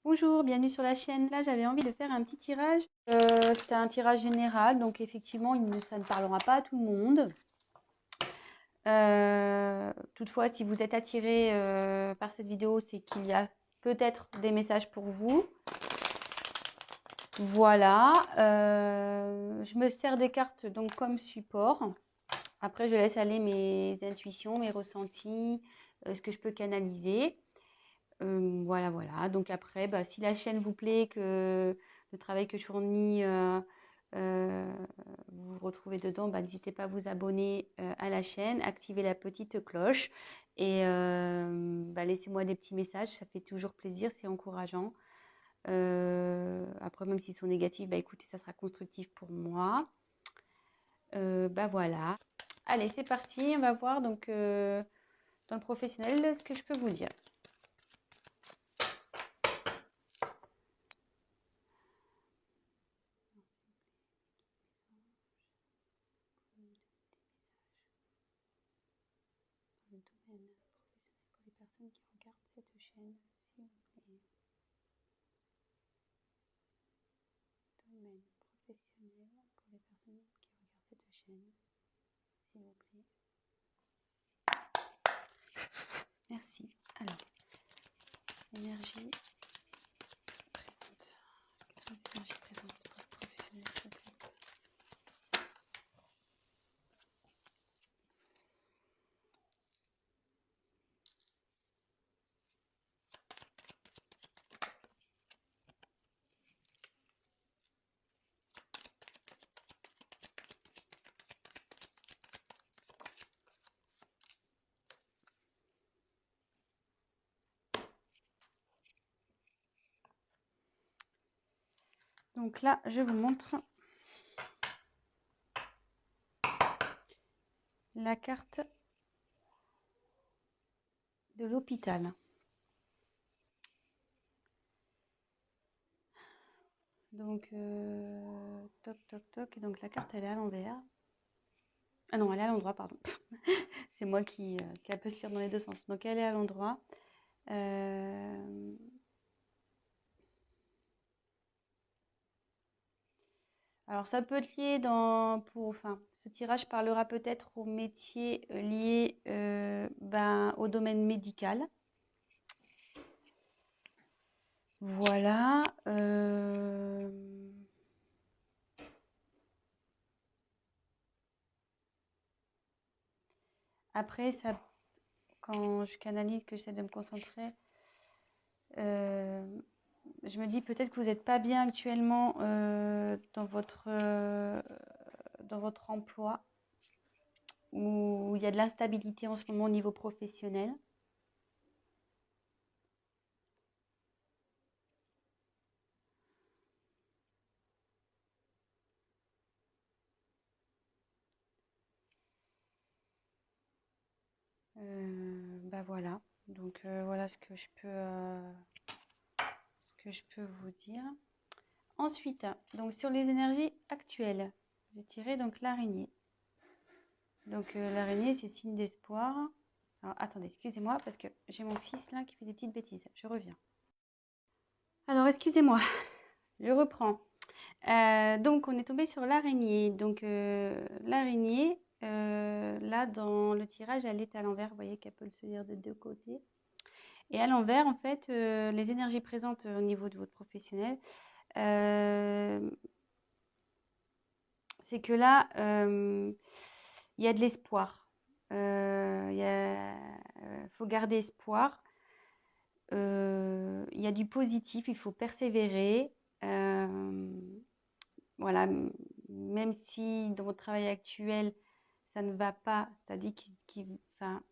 Bonjour, bienvenue sur la chaîne. Là, j'avais envie de faire un petit tirage. C'était un tirage général, donc effectivement, ça ne parlera pas à tout le monde. Toutefois, si vous êtes attiré par cette vidéo, c'est qu'il y a peut-être des messages pour vous. Voilà. Je me sers des cartes donc comme support. Après, je laisse aller mes intuitions, mes ressentis, ce que je peux canaliser. Voilà. Donc après, si la chaîne vous plaît, que le travail que je fournis, vous vous retrouvez dedans, n'hésitez pas à vous abonner à la chaîne, activer la petite cloche et laissez-moi des petits messages, ça fait toujours plaisir, c'est encourageant. Après, même s'ils sont négatifs, écoutez, ça sera constructif pour moi. Voilà. Allez, c'est parti, on va voir donc dans le professionnel ce que je peux vous dire. Le domaine professionnel pour les personnes qui regardent cette chaîne, s'il vous plaît. Domaine professionnel pour les personnes qui regardent cette chaîne, s'il vous plaît. Merci. Alors, énergie présente. Quelles sont les énergies présentes pour les professionnels, s'il vous plaît? Donc là, je vous montre la carte de l'hôpital. Donc, toc. Et donc, la carte, elle est à l'envers. Ah non, elle est à l'endroit, pardon. C'est moi qui a peut se lire dans les deux sens. Donc, elle est à l'endroit. Alors, ça peut être lié ce tirage parlera peut-être aux métiers liés au domaine médical. Voilà. Après, quand je canalise, que j'essaie de me concentrer, je me dis peut-être que vous n'êtes pas bien actuellement dans votre emploi, où il y a de l'instabilité en ce moment au niveau professionnel. Voilà. Donc voilà ce que je peux vous dire. Ensuite, donc sur les énergies actuelles, j'ai tiré donc l'araignée. Donc l'araignée, c'est signe d'espoir. Alors attendez, excusez-moi parce que j'ai mon fils là qui fait des petites bêtises. Je reviens. Alors excusez-moi, je reprends. Donc on est tombé sur l'araignée. Donc l'araignée, là dans le tirage, elle est à l'envers. Vous voyez qu'elle peut se lire de deux côtés. Et à l'envers, en fait, les énergies présentes au niveau de votre professionnel, c'est que là, il y a de l'espoir. Faut garder espoir. Il y a du positif, il faut persévérer. Voilà, même si dans votre travail actuel, ça ne va pas, ça dit qu'il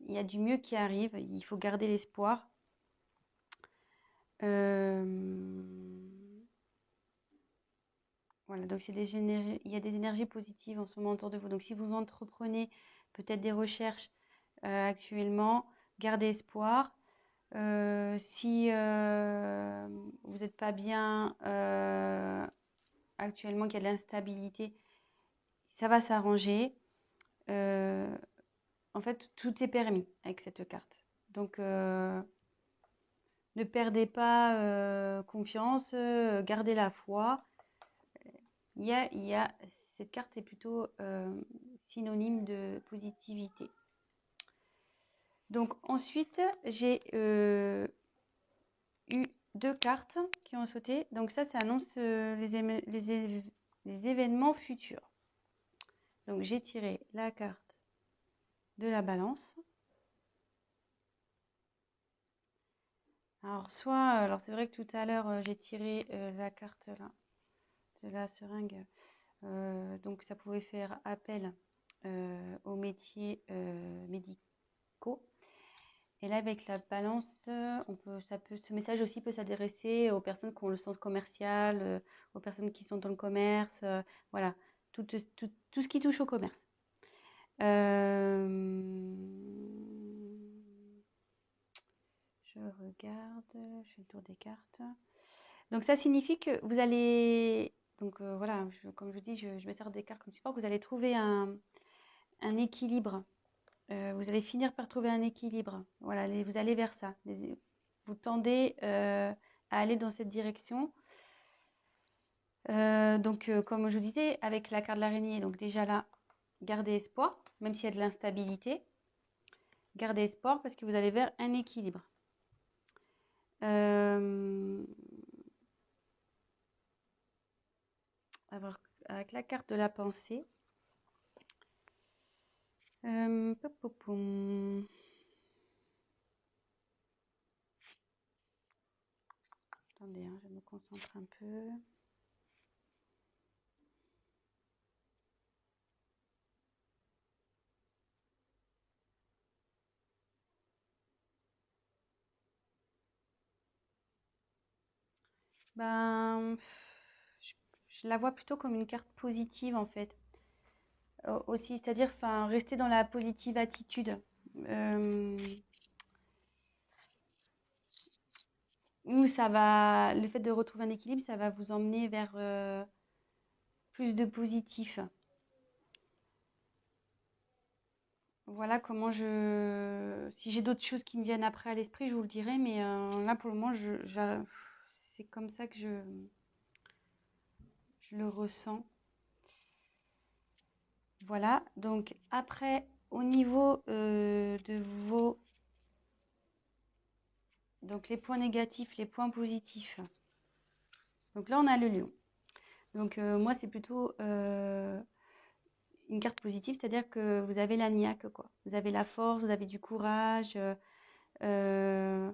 y a du mieux qui arrive, il faut garder l'espoir. Voilà, donc il y a des énergies positives en ce moment autour de vous. Donc si vous entreprenez peut-être des recherches actuellement, gardez espoir. Si vous n'êtes pas bien actuellement, qu'il y a de l'instabilité, ça va s'arranger. En fait, tout est permis avec cette carte. Donc Ne perdez pas confiance, gardez la foi. Cette carte est plutôt synonyme de positivité. Donc ensuite, j'ai eu 2 cartes qui ont sauté. Donc ça annonce les événements futurs. Donc j'ai tiré la carte de la balance. Alors c'est vrai que tout à l'heure j'ai tiré la carte là de la seringue. Donc ça pouvait faire appel aux métiers médicaux. Et là, avec la balance, ce message aussi peut s'adresser aux personnes qui ont le sens commercial, aux personnes qui sont dans le commerce, voilà, tout ce qui touche au commerce. Je regarde, je fais le tour des cartes. Donc ça signifie que vous allez, donc voilà, comme je vous dis, je me sers des cartes comme support, vous allez trouver un équilibre. Vous allez finir par trouver un équilibre. Voilà, vous allez vers ça. Vous tendez à aller dans cette direction. Donc, comme je vous disais, avec la carte de l'araignée, donc déjà là, gardez espoir, même s'il y a de l'instabilité. Gardez espoir parce que vous allez vers un équilibre. Avec la carte de la pensée. Attendez, je me concentre un peu. Ben, je la vois plutôt comme une carte positive en fait. Aussi, c'est-à-dire rester dans la positive attitude. Où le fait de retrouver un équilibre, ça va vous emmener vers plus de positif. Voilà comment si j'ai d'autres choses qui me viennent après à l'esprit, je vous le dirai, mais là pour le moment, c'est comme ça que je le ressens. Voilà, donc après, au niveau de vos... Donc les points négatifs, les points positifs. Donc là, on a le lion. Donc moi, c'est plutôt une carte positive, c'est-à-dire que vous avez la niaque, quoi. Vous avez la force, vous avez du courage, vous avez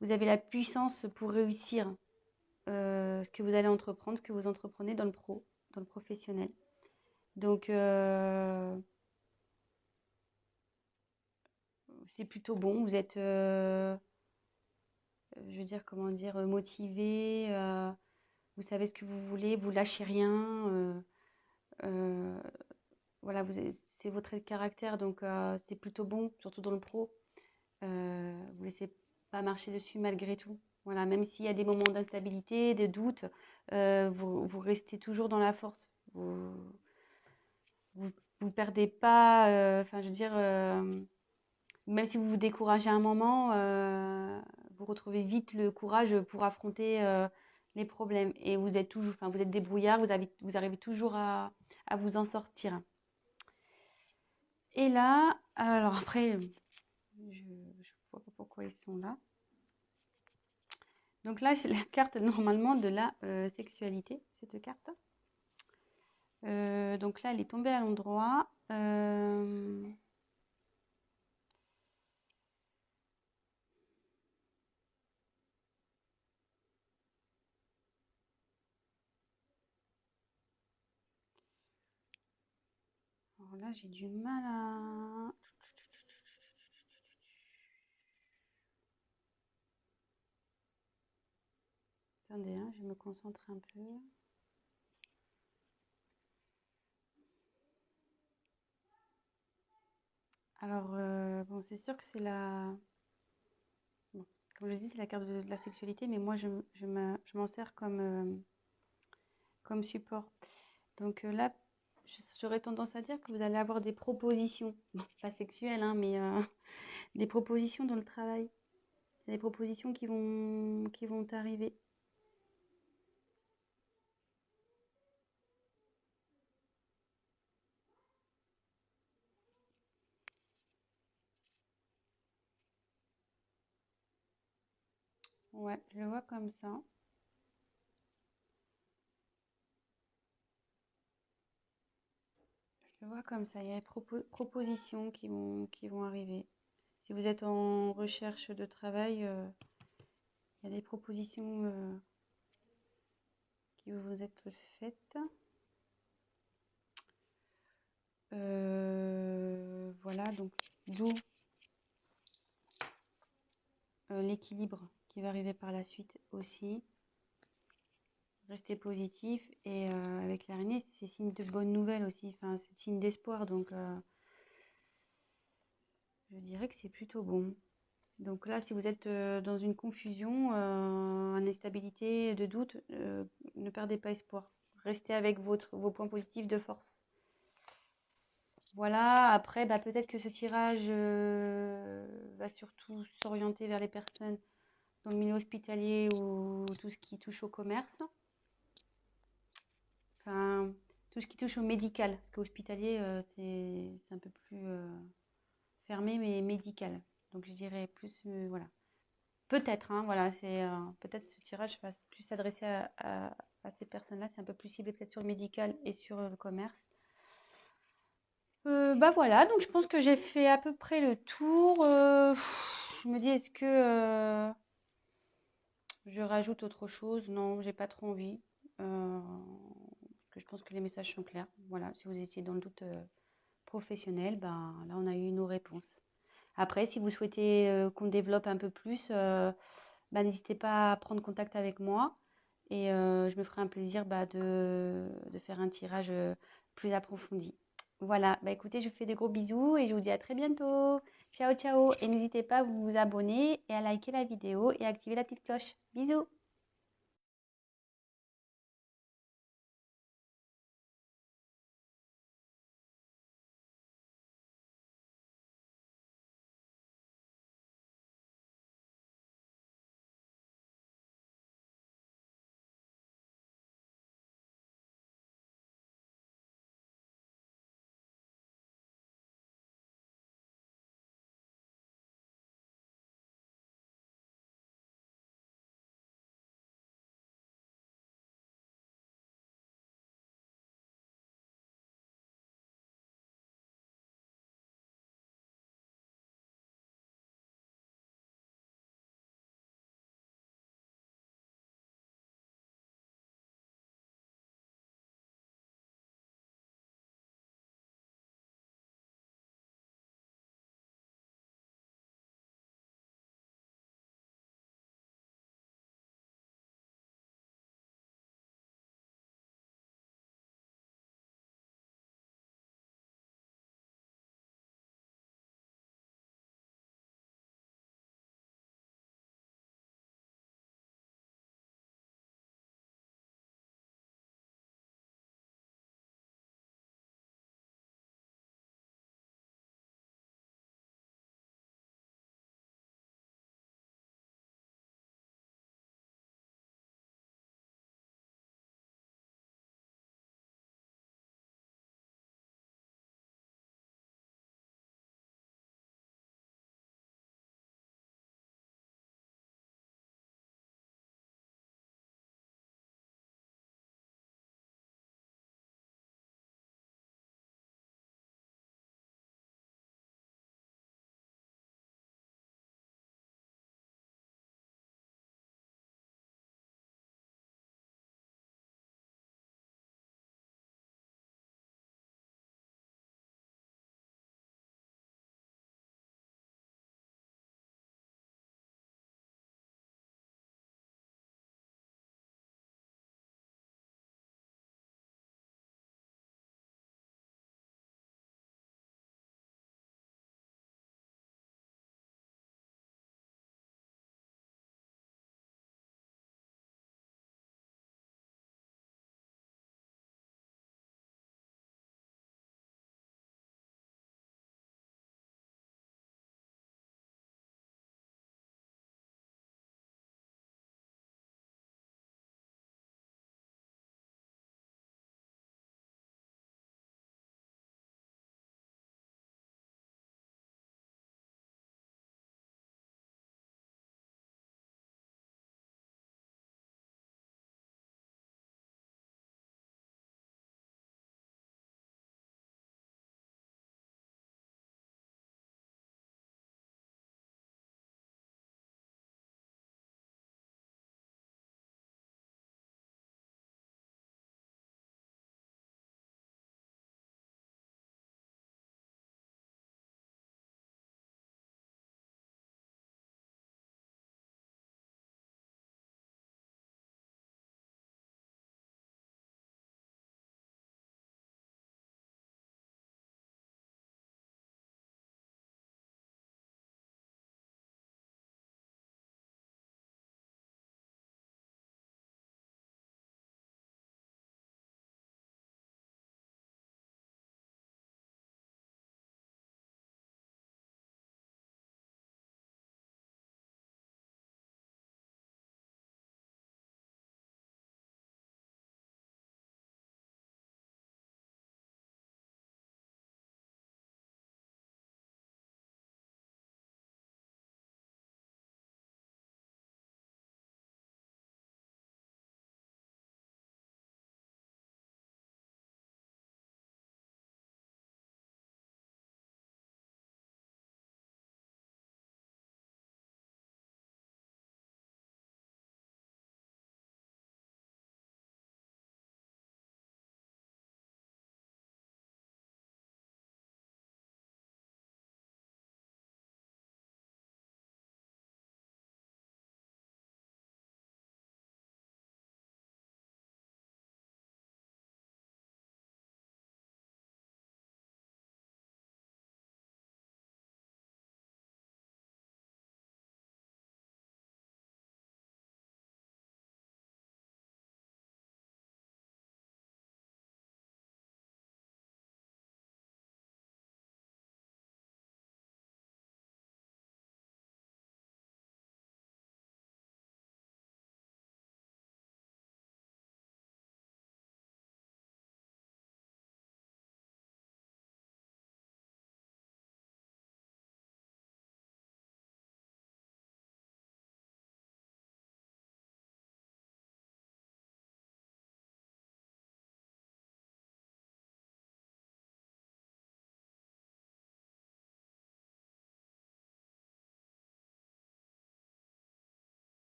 la puissance pour réussir ce que vous allez entreprendre, ce que vous entreprenez dans le professionnel. Donc, c'est plutôt bon. Vous êtes, je veux dire, comment dire, motivé. Vous savez ce que vous voulez, vous lâchez rien. Voilà, c'est votre caractère, donc c'est plutôt bon, surtout dans le pro. Vous laissez pas marcher dessus malgré tout. Voilà, même s'il y a des moments d'instabilité, de doute, vous restez toujours dans la force. Vous perdez pas. Enfin, je veux dire, même si vous vous découragez à un moment, vous retrouvez vite le courage pour affronter les problèmes. Et vous êtes toujours, enfin, vous êtes débrouillard, vous arrivez toujours à vous en sortir. Et là, alors après, je vois pas pourquoi ils sont là. Donc là, c'est la carte normalement de la sexualité, cette carte. Donc là, elle est tombée à l'endroit. Alors là, j'ai du mal à... Attendez, je me concentre un peu. Alors, bon, c'est sûr que c'est la... Bon, comme je dis, c'est la carte de la sexualité, mais moi, je m'en sers comme support. Donc là, j'aurais tendance à dire que vous allez avoir des propositions, bon, pas sexuelles, mais des propositions dans le travail. Il y a des propositions qui vont arriver. Ouais, je le vois comme ça. Je le vois comme ça. Il y a des propositions qui vont arriver. Si vous êtes en recherche de travail, il y a des propositions qui vont vous être faites. Voilà, donc d'où l'équilibre qui va arriver par la suite aussi. Restez positif et avec l'araignée, c'est signe de bonnes nouvelles aussi. Enfin, c'est signe d'espoir, donc je dirais que c'est plutôt bon. Donc là, si vous êtes dans une confusion, une instabilité, de doute, ne perdez pas espoir. Restez avec vos points positifs de force. Voilà, après, bah, peut-être que ce tirage va surtout s'orienter vers les personnes dans le milieu hospitalier ou tout ce qui touche au commerce. Enfin, tout ce qui touche au médical. Parce qu'hospitalier, c'est un peu plus fermé, mais médical. Donc je dirais plus, voilà. Peut-être, hein, voilà, peut-être ce tirage va plus s'adresser à ces personnes-là. C'est un peu plus ciblé peut-être sur le médical et sur le commerce. Bah voilà, donc je pense que j'ai fait à peu près le tour. Je me dis, est-ce que je rajoute autre chose? Non, j'ai pas trop envie. Parce que je pense que les messages sont clairs. Voilà, si vous étiez dans le doute professionnel, ben là on a eu nos réponses. Après, si vous souhaitez qu'on développe un peu plus, bah, n'hésitez pas à prendre contact avec moi et je me ferai un plaisir de faire un tirage plus approfondi. Voilà, bah écoutez, je vous fais des gros bisous et je vous dis à très bientôt. Ciao, ciao. Et n'hésitez pas à vous abonner et à liker la vidéo et à activer la petite cloche. Bisous.